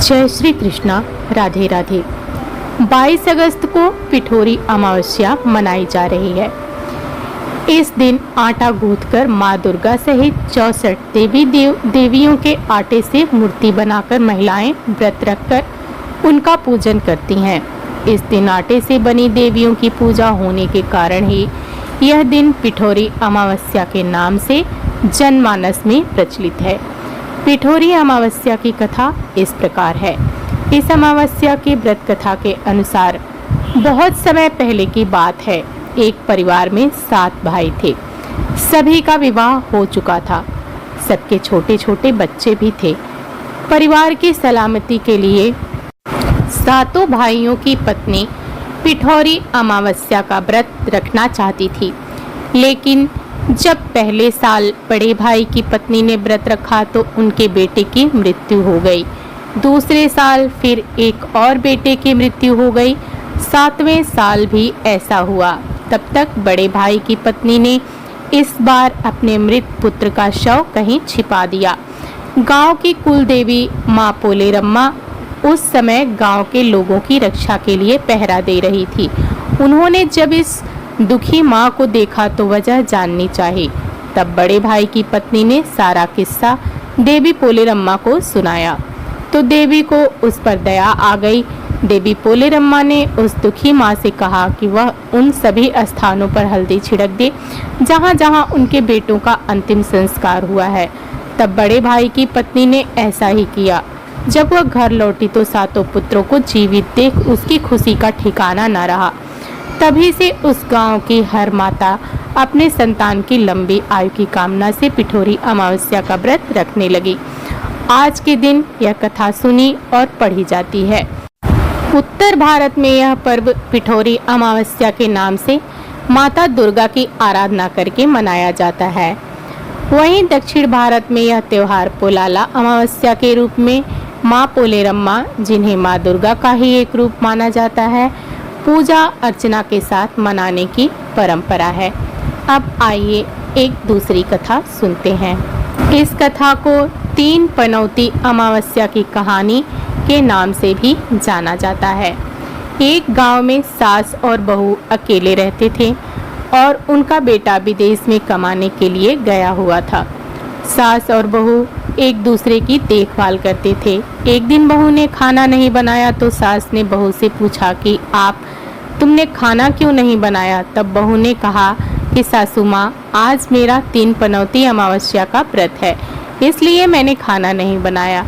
जय श्री कृष्णा। राधे राधे। 22 अगस्त को पिठोरी अमावस्या मनाई जा रही है। इस दिन आटा गूंथकर माँ दुर्गा सहित 64 देवियों के आटे से मूर्ति बनाकर महिलाएं व्रत रखकर उनका पूजन करती हैं। इस दिन आटे से बनी देवियों की पूजा होने के कारण ही यह दिन पिठोरी अमावस्या के नाम से जनमानस में प्रचलित है। पिठोरी अमावस्या की कथा इस प्रकार है। इस अमावस्या की व्रत कथा के अनुसार बहुत समय पहले की बात है। एक परिवार में 7 भाई थे। सभी का विवाह हो चुका था। सबके छोटे छोटे बच्चे भी थे। परिवार की सलामती के लिए 7 भाइयों की पत्नी पिठोरी अमावस्या का व्रत रखना चाहती थी, लेकिन जब पहले साल बड़े भाई की पत्नी ने व्रत रखा तो उनके बेटे की मृत्यु हो गई। दूसरे साल फिर एक और बेटे की मृत्यु हो गई। 7वें साल भी ऐसा हुआ। तब तक बड़े भाई की पत्नी ने इस बार अपने मृत पुत्र का शव कहीं छिपा दिया। गांव की कुल देवी माँ पोलेरम्मा उस समय गांव के लोगों की रक्षा के लिए पहरा दे रही थी। उन्होंने जब इस दुखी माँ को देखा तो वजह जाननी चाहिए। तब बड़े भाई की पत्नी ने सारा किस्सा देवी पोलेरम्मा को सुनाया तो देवी को उस पर दया आ गई। देवी पोलेरम्मा ने उस दुखी माँ से कहा कि वह उन सभी स्थानों पर हल्दी छिड़क दे जहाँ जहाँ उनके बेटों का अंतिम संस्कार हुआ है। तब बड़े भाई की पत्नी ने ऐसा ही किया। जब वह घर लौटी तो 7 पुत्रों को जीवित देख उसकी खुशी का ठिकाना न रहा। तभी से उस गांव की हर माता अपने संतान की लंबी आयु की कामना से पिठोरी अमावस्या का व्रत रखने लगी। आज के दिन यह कथा सुनी और पढ़ी जाती है। उत्तर भारत में यह पर्व पिठोरी अमावस्या के नाम से माता दुर्गा की आराधना करके मनाया जाता है। वहीं दक्षिण भारत में यह त्योहार पोलाला अमावस्या के रूप में माँ पोलेरम्मा, जिन्हें माँ दुर्गा का ही एक रूप माना जाता है, पूजा अर्चना के साथ मनाने की परंपरा है। अब आइए एक दूसरी कथा सुनते हैं। इस कथा को 3 पनौती अमावस्या की कहानी के नाम से भी जाना जाता है। एक गांव में सास और बहू अकेले रहते थे और उनका बेटा विदेश में कमाने के लिए गया हुआ था। सास और बहू एक दूसरे की देखभाल करते थे। एक दिन बहू ने खाना नहीं बनाया तो सास ने बहू से पूछा कि तुमने खाना क्यों नहीं बनाया? तब बहू ने कहा कि सासू माँ, आज मेरा 3 पनौती अमावस्या का व्रत है, इसलिए मैंने खाना नहीं बनाया।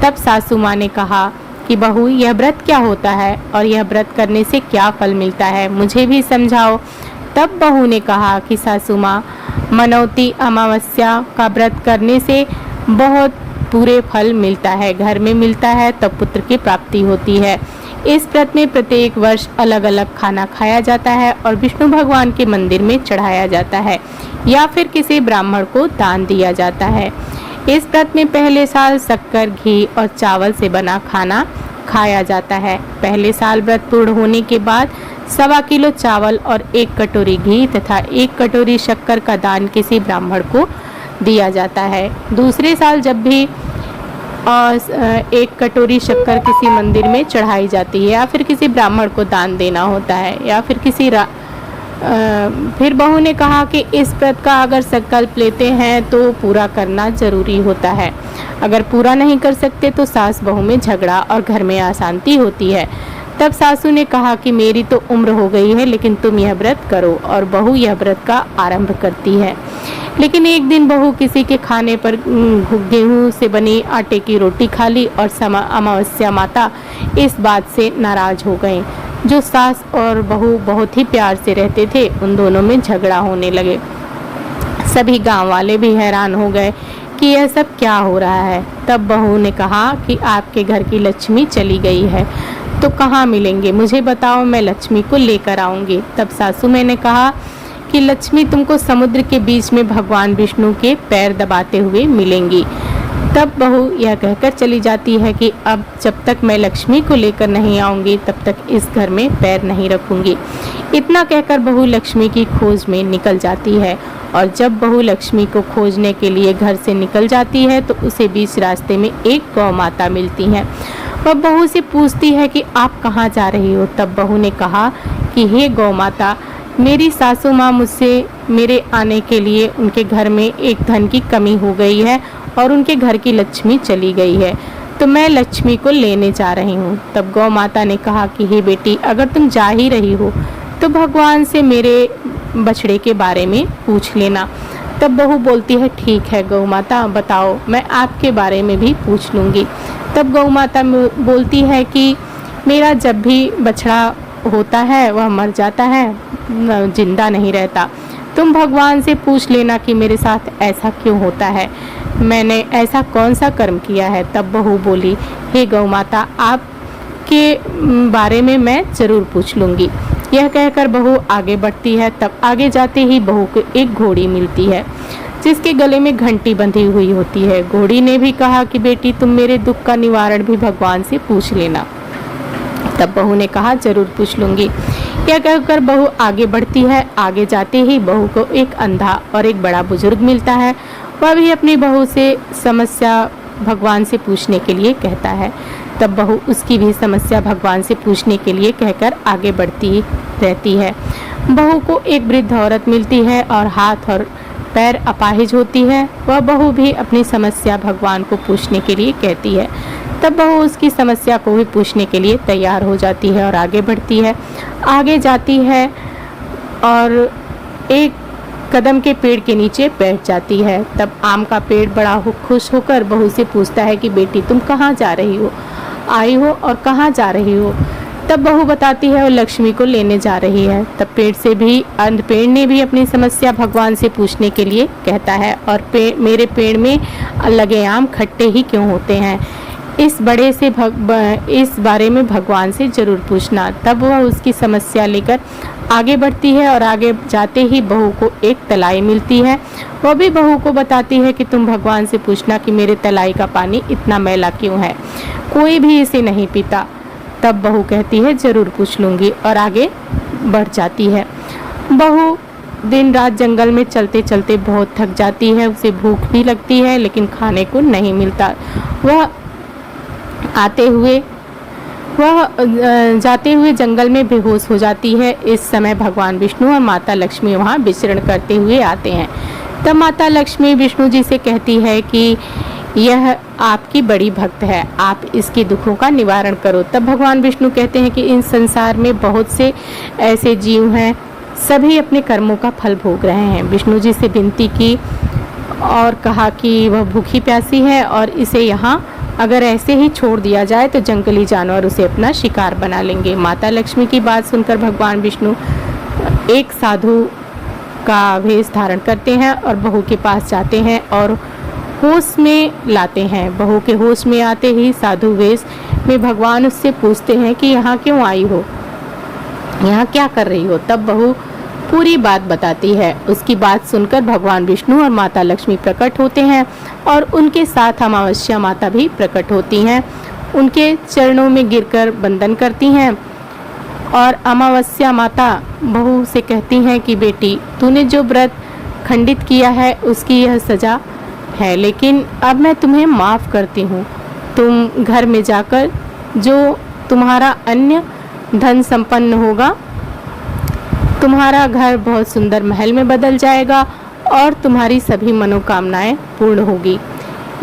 तब सासू माँ ने कहा कि बहू, यह व्रत क्या होता है और यह व्रत करने से क्या फल मिलता है, मुझे भी समझाओ। तब बहू ने कहा कि सासू माँ, मनौती अमावस्या का व्रत करने से बहुत बुरे फल मिलता है, घर में मिलता है तब पुत्र की प्राप्ति होती है। इस व्रत में प्रत्येक वर्ष अलग अलग खाना खाया जाता है और विष्णु भगवान के मंदिर में चढ़ाया जाता है या फिर किसी ब्राह्मण को दान दिया जाता है। इस व्रत में पहले साल शक्कर, घी और चावल से बना खाना खाया जाता है। पहले साल व्रत पूर्ण होने के बाद 1.25 किलो चावल और 1 कटोरी घी तथा 1 कटोरी शक्कर का दान किसी ब्राह्मण को दिया जाता है। दूसरे साल जब भी 1 कटोरी शक्कर किसी मंदिर में चढ़ाई जाती है या फिर किसी ब्राह्मण को दान देना होता है या फिर फिर बहू ने कहा कि इस व्रत का अगर संकल्प लेते हैं तो पूरा करना जरूरी होता है। अगर पूरा नहीं कर सकते तो सास बहू में झगड़ा और घर में अशांति होती है। तब सासू ने कहा कि मेरी तो उम्र हो गई है, लेकिन तुम यह व्रत करो, और बहू यह व्रत का आरंभ करती है। लेकिन एक दिन बहू किसी के खाने पर गेहूं से बनी आटे की रोटी खा ली और अमावस्या माता इस बात से नाराज हो गए। जो सास और बहू बहुत ही प्यार से रहते थे, उन दोनों में झगड़ा होने लगे। सभी गांव वाले भी हैरान हो गए कि यह सब क्या हो रहा है। तब बहू ने कहा कि आपके घर की लक्ष्मी चली गई है तो कहाँ मिलेंगे, मुझे बताओ, मैं लक्ष्मी को लेकर आऊँगी। तब सासू माँ ने कहा कि लक्ष्मी तुमको समुद्र के बीच में भगवान विष्णु के पैर दबाते हुए मिलेंगी। तब बहू यह कहकर चली जाती है कि अब जब तक मैं लक्ष्मी को लेकर नहीं आऊँगी तब तक इस घर में पैर नहीं रखूँगी। इतना कहकर बहू लक्ष्मी की खोज में निकल जाती है और जब बहू लक्ष्मी को खोजने के लिए घर से निकल जाती है तो उसे बीच रास्ते में एक गौ माता मिलती हैं। वह बहू से पूछती है कि आप कहाँ जा रही हो। तब बहू ने कहा कि हे गौ माता, मेरी सासू माँ मुझसे मेरे आने के लिए उनके घर में एक धन की कमी हो गई है और उनके घर की लक्ष्मी चली गई है, तो मैं लक्ष्मी को लेने जा रही हूँ। तब गौ माता ने कहा कि हे बेटी, अगर तुम जा ही रही हो तो भगवान से मेरे बछड़े के बारे में पूछ लेना। तब बहू बोलती है ठीक है गौ माता, बताओ, मैं आपके बारे में भी पूछ लूँगी। तब गौ माता बोलती है कि मेरा जब भी बछड़ा होता है वह मर जाता है, जिंदा नहीं रहता। तुम भगवान से पूछ लेना कि मेरे साथ ऐसा क्यों होता है, मैंने ऐसा कौन सा कर्म किया है। तब बहू बोली, हे गौ माता, आपके बारे में मैं ज़रूर पूछ लूँगी। यह कहकर बहू आगे बढ़ती है। तब आगे जाते ही बहू को एक घोड़ी मिलती है जिसके गले में घंटी बंधी हुई होती है। घोड़ी ने भी कहा कि बेटी, तुम मेरे दुख का निवारण भी भगवान से पूछ लेना। तब बहू ने कहा जरूर पूछ लूँगी। यह कहकर बहू आगे बढ़ती है। आगे जाते ही बहू को एक अंधा और एक बड़ा बुजुर्ग मिलता है। वह भी अपनी बहू से समस्या भगवान से पूछने के लिए कहता है। तब बहू उसकी भी समस्या भगवान से पूछने के लिए कहकर आगे बढ़ती रहती है। बहू को एक वृद्ध औरत मिलती है और हाथ और पैर अपाहिज होती है। वह बहू भी अपनी समस्या भगवान को पूछने के लिए कहती है। तब बहू उसकी समस्या को भी पूछने के लिए तैयार हो जाती है और आगे बढ़ती है। आगे जाती है और एक कदम के पेड़ के नीचे बैठ जाती है। तब आम का पेड़ बड़ा खुश होकर बहू से पूछता है कि बेटी, तुम कहाँ जा रही हो, आई हो और कहाँ जा रही हो। तब बहू बताती है वो लक्ष्मी को लेने जा रही है। तब पेड़ ने भी अपनी समस्या भगवान से पूछने के लिए कहता है और मेरे पेड़ में लगे आम खट्टे ही क्यों होते हैं, इस बारे में भगवान से जरूर पूछना। तब वह उसकी समस्या लेकर आगे बढ़ती है और आगे जाते ही बहू को एक तलाई मिलती है। वह भी बहू को बताती है कि तुम भगवान से पूछना कि मेरे तलाई का पानी इतना मैला क्यों है, कोई भी इसे नहीं पीता। तब बहू कहती है जरूर पूछ लूँगी और आगे बढ़ जाती है। बहू दिन रात जंगल में चलते चलते बहुत थक जाती है। उसे भूख भी लगती है लेकिन खाने को नहीं मिलता। वह जाते हुए जंगल में बेहोश हो जाती है। इस समय भगवान विष्णु और माता लक्ष्मी वहाँ विचरण करते हुए आते हैं। तब माता लक्ष्मी विष्णु जी से कहती है कि यह आपकी बड़ी भक्त है, आप इसके दुखों का निवारण करो। तब भगवान विष्णु कहते हैं कि इन संसार में बहुत से ऐसे जीव हैं, सभी अपने कर्मों का फल भोग रहे हैं। विष्णु जी से विनती की और कहा कि वह भूखी प्यासी है और इसे यहाँ अगर ऐसे ही छोड़ दिया जाए तो जंगली जानवर उसे अपना शिकार बना लेंगे। माता लक्ष्मी की बात सुनकर भगवान विष्णु एक साधु का वेश धारण करते हैं और बहू के पास जाते हैं और होश में लाते हैं। बहू के होश में आते ही साधु वेश में भगवान उससे पूछते हैं कि यहाँ क्यों आई हो, यहाँ क्या कर रही हो। तब बहू पूरी बात बताती है। उसकी बात सुनकर भगवान विष्णु और माता लक्ष्मी प्रकट होते हैं और उनके साथ अमावस्या माता भी प्रकट होती हैं। उनके चरणों में गिरकर वंदन करती हैं और अमावस्या माता बहू से कहती हैं कि बेटी, तूने जो व्रत खंडित किया है उसकी यह सजा है, लेकिन अब मैं तुम्हें माफ़ करती हूँ। तुम घर में जाकर जो तुम्हारा अन्य धन संपन्न होगा, तुम्हारा घर बहुत सुंदर महल में बदल जाएगा और तुम्हारी सभी मनोकामनाएं पूर्ण होगी।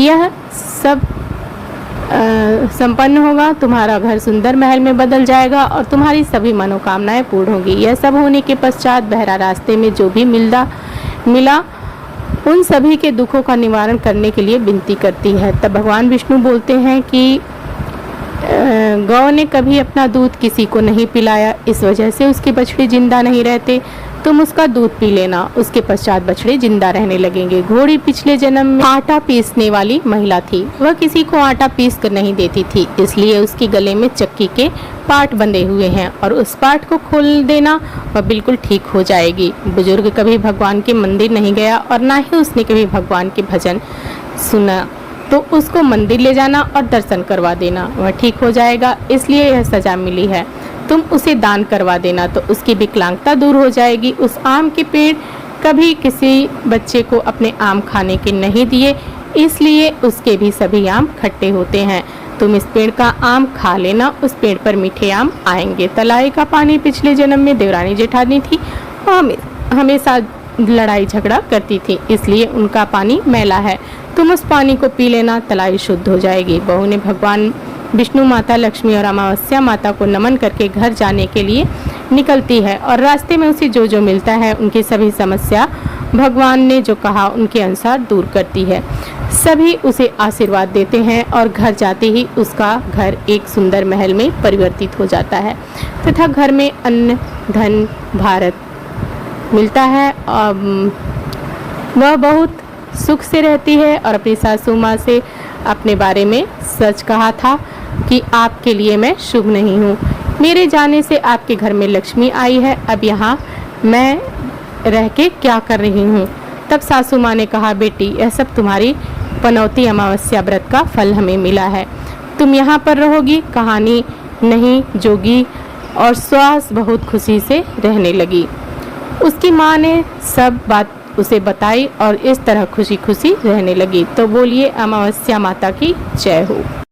यह सब संपन्न होगा, तुम्हारा घर सुंदर महल में बदल जाएगा और तुम्हारी सभी मनोकामनाएं पूर्ण होगी। यह सब होने के पश्चात बहरा रास्ते में जो भी मिला उन सभी के दुखों का निवारण करने के लिए विनती करती है। तब भगवान विष्णु बोलते हैं कि गौ ने कभी अपना दूध किसी को नहीं पिलाया, इस वजह से उसके बछड़े जिंदा नहीं रहते। तुम उसका दूध पी लेना, उसके पश्चात बछड़े जिंदा रहने लगेंगे। घोड़ी पिछले जन्म में आटा पीसने वाली महिला थी। वह किसी को आटा पीस कर नहीं देती थी, इसलिए उसके गले में चक्की के पाट बंधे हुए हैं और उस पाट को खोल देना, वह बिल्कुल ठीक हो जाएगी। बुजुर्ग कभी भगवान के मंदिर नहीं गया और ना ही उसने कभी भगवान के भजन सुना, तो उसको मंदिर ले जाना और दर्शन करवा देना, वह ठीक हो जाएगा। इसलिए यह सजा मिली है। तुम उसे दान करवा देना तो उसकी विकलांगता दूर हो जाएगी। उस आम के पेड़ कभी किसी बच्चे को अपने आम खाने के नहीं दिए, इसलिए उसके भी सभी आम खट्टे होते हैं। तुम इस पेड़ का आम खा लेना, उस पेड़ पर मीठे आम आएंगे। तलाई का पानी पिछले जन्म में देवरानी जेठानी थी, वो हमेशा लड़ाई झगड़ा करती थी, इसलिए उनका पानी मैला है। तुम उस पानी को पी लेना, तलाई शुद्ध हो जाएगी। बहू ने भगवान विष्णु, माता लक्ष्मी और अमावस्या माता को नमन करके घर जाने के लिए निकलती है और रास्ते में उसे जो जो मिलता है उनकी सभी समस्या भगवान ने जो कहा उनके अनुसार दूर करती है। सभी उसे आशीर्वाद देते हैं और घर जाते ही उसका घर एक सुंदर महल में परिवर्तित हो जाता है तथा घर में अन्न धन भारत मिलता है और वह बहुत सुख से रहती है और अपनी सासू माँ से अपने बारे में सच कहा था कि आपके लिए मैं शुभ नहीं हूँ, मेरे जाने से आपके घर में लक्ष्मी आई है, अब यहाँ मैं रह के क्या कर रही हूँ। तब सासू माँ ने कहा, बेटी यह सब तुम्हारी पनौती अमावस्या व्रत का फल हमें मिला है, तुम यहाँ पर रहोगी। कहानी नहीं जोगी और श्वास बहुत खुशी से रहने लगी। उसकी माँ ने सब बात उसे बताई और इस तरह खुशी खुशी रहने लगी। तो बोलिए अमावस्या माता की जय हो।